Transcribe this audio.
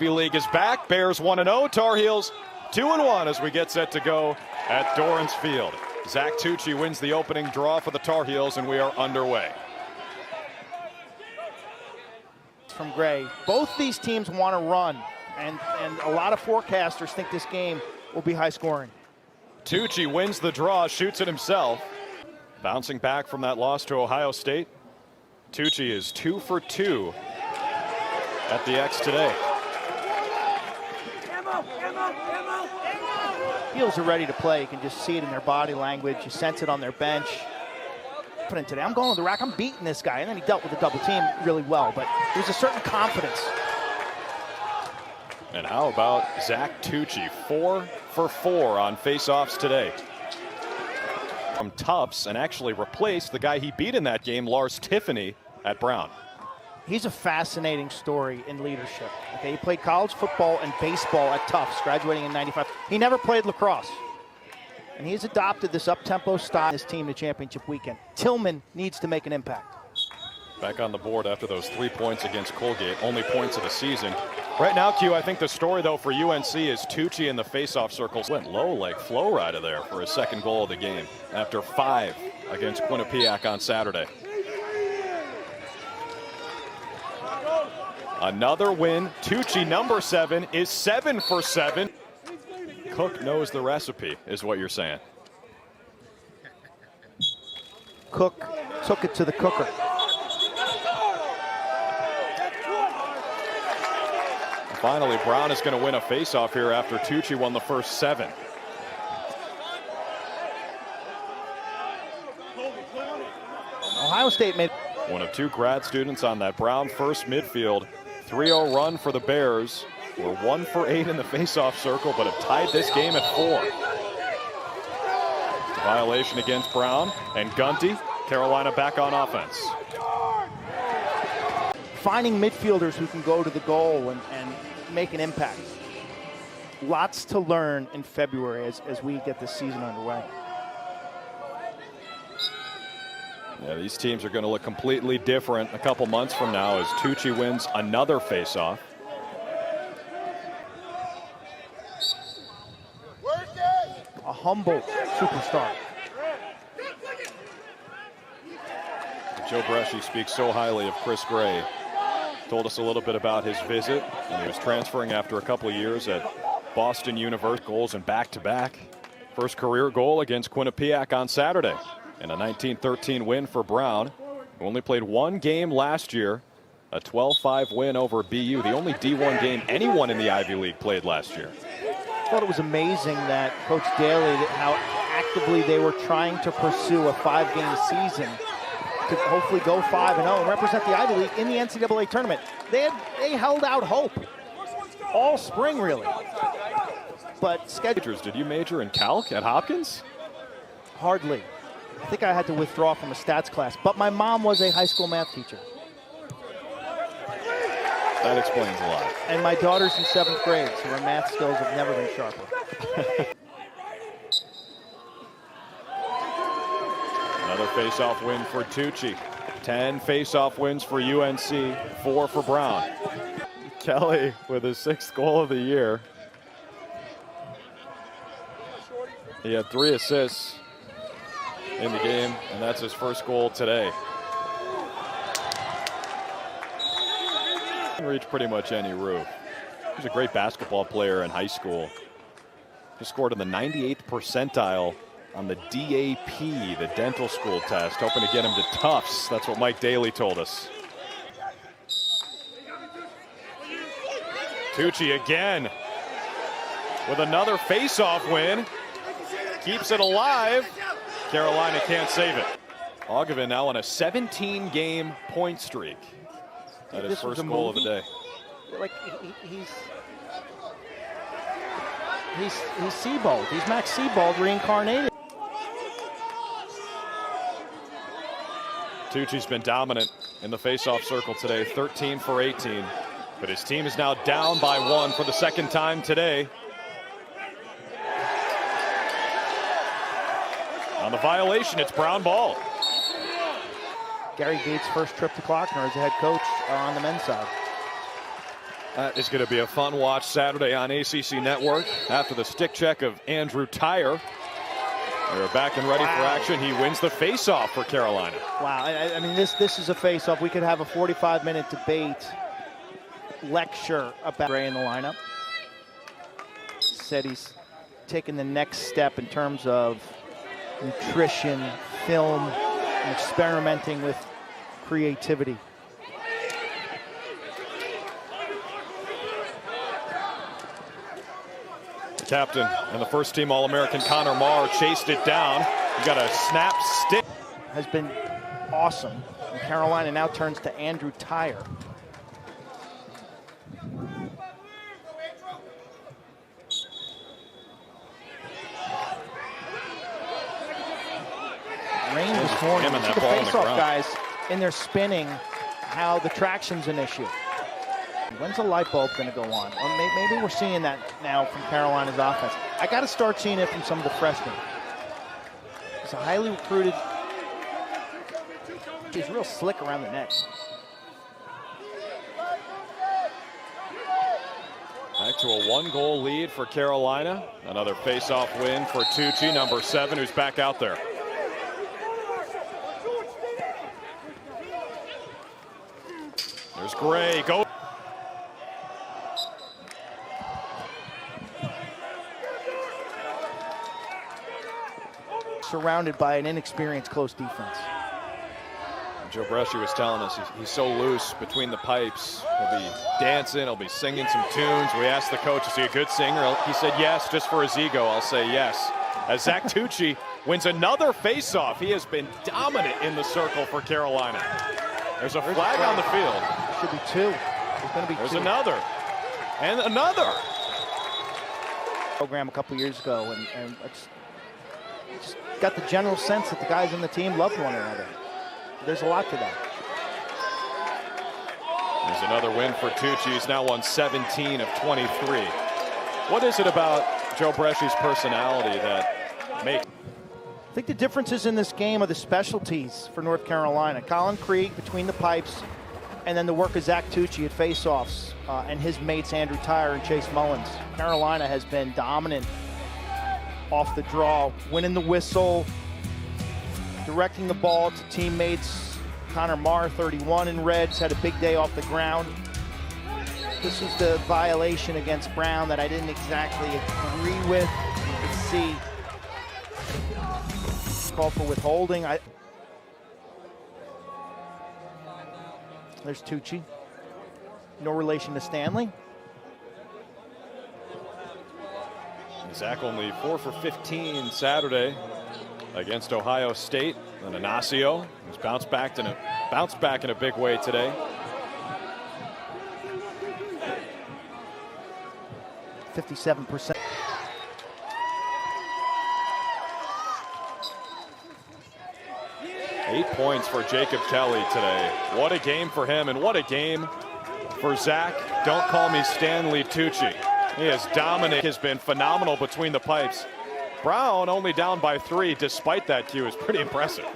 League is back. Bears 1-0. Tar Heels 2-1 as we get set to go at Dorrance Field. Zac Tucci wins the opening draw for the Tar Heels, and we are underway. From Gray. Both these teams want to run, and a lot of forecasters think this game will be high scoring. Tucci wins the draw, shoots it himself. Bouncing back from that loss to Ohio State. Tucci is 2 for 2 at the X today. Heels are ready to play. You can just see it in their body language. You sense it on their bench. Today, I'm going to the rack. I'm beating this guy. And then he dealt with the double team really well. But there's a certain confidence. And how about Zac Tucci? 4 for 4 on faceoffs today. From Tufts, and actually replaced the guy he beat in that game, Lars Tiffany, at Brown. He's a fascinating story in leadership. Okay, he played college football and baseball at Tufts, graduating in '95. He never played lacrosse. And he's adopted this up-tempo style, this team to championship weekend. Tillman needs to make an impact. Back on the board after those 3 points against Colgate, only points of the season. Right now, Q, I think the story, though, for UNC is Tucci in the faceoff circles. Went low like flow rider there for his second goal of the game after 5 against Quinnipiac on Saturday. Another win. Tucci, number 7, is 7 for 7. Cook knows the recipe, is what you're saying. Cook took it to the cooker. Finally, Brown is going to win a faceoff here after Tucci won the first 7. Ohio State made one of 2 grad students on that Brown first midfield. 3-0 run for the Bears. We're 1 for 8 in the faceoff circle, but have tied this game at 4. Violation against Brown and Gunty. Carolina back on offense. Finding midfielders who can go to the goal and make an impact. Lots to learn in February as we get this season underway. Yeah, these teams are going to look completely different a couple months from now as Tucci wins another faceoff. A humble superstar. Joe Bresci speaks so highly of Chris Gray. Told us a little bit about his visit, and he was transferring after a couple of years at Boston University. Goals and back-to-back. First career goal against Quinnipiac on Saturday. And a 19-13 win for Brown, who only played 1 game last year. A 12-5 win over BU, the only D1 game anyone in the Ivy League played last year. I thought it was amazing that Coach Daly, how actively they were trying to pursue a 5-game season to hopefully go 5-0 and represent the Ivy League in the NCAA tournament. They held out hope all spring, really. But schedulers, did you major in calc at Hopkins? Hardly. I think I had to withdraw from a stats class, but my mom was a high school math teacher. That explains a lot. And my daughter's in 7th grade, so her math skills have never been sharper. Another face-off win for Tucci. 10 face-off wins for UNC, 4 for Brown. Kelly with his 6th goal of the year. He had 3 assists in the game, and that's his first goal today. He can reach pretty much any roof. He was a great basketball player in high school. He scored in the 98th percentile on the DAP, the dental school test, hoping to get him to Tufts. That's what Mike Daly told us. Tucci again with another face-off win. Keeps it alive. Carolina can't save it. Ogevin now on a 17-game point streak. That is first goal of the day. Like he's Seabold. He's Max Seabold reincarnated. Tucci's been dominant in the faceoff circle today, 13 for 18. But his team is now down by 1 for the 2nd time today. On the violation, it's Brown ball. Gary Gates' first trip to Klockner as a head coach on the men's side. That is going to be a fun watch Saturday on ACC Network after the stick check of Andrew Tyre. They're back and ready for action. He wins the face-off for Carolina. Wow, I mean, this is a face-off. We could have a 45-minute debate, lecture about Gray in the lineup. Said he's taken the next step in terms of nutrition, film, and experimenting with creativity. Captain and the first team All-American Connor Marr chased it down. He got a snap stick. Has been awesome. And Carolina now turns to Andrew Tyre. Rain this morning. The face-off guys in there spinning, how the traction's an issue. When's the light bulb going to go on? Or maybe we're seeing that now from Carolina's offense. I got to start seeing it from some of the freshmen. He's a highly recruited. He's real slick around the neck. Back to a 1-goal lead for Carolina. Another face-off win for Tucci, number 7, who's back out there. There's Gray. Go. Surrounded by an inexperienced close defense. Joe Bresci was telling us he's so loose between the pipes. He'll be dancing, he'll be singing some tunes. We asked the coach, is he a good singer? He said yes, just for his ego. I'll say yes. As Zac Tucci wins another face-off. He has been dominant in the circle for Carolina. There's a flag on the field. Should be 2. There's going to be 2. There's another. And another. Program a couple years ago, and just got the general sense that the guys on the team loved one another. There's a lot to that. There's another win for Tucci. He's now won 17 of 23. What is it about Joe Bresci's personality that makes? I think the differences in this game are the specialties for North Carolina. Colin Krieg between the pipes, and then the work of Zac Tucci at faceoffs, and his mates Andrew Tyre and Chase Mullins. Carolina has been dominant off the draw, winning the whistle, directing the ball to teammates. Connor Marr, 31 in Reds, had a big day off the ground. This was the violation against Brown that I didn't exactly agree with. You can see call for withholding. There's Tucci. No relation to Stanley. Zac only 4 for 15 Saturday against Ohio State. And Inacio, who's bounced back in a big way today. 57%. Eight points for Jacob Kelly today. What a game for him, and what a game for Zac. Don't call me Stanley Tucci. He has dominated, has been phenomenal between the pipes. Brown only down by 3 despite that cue is pretty impressive.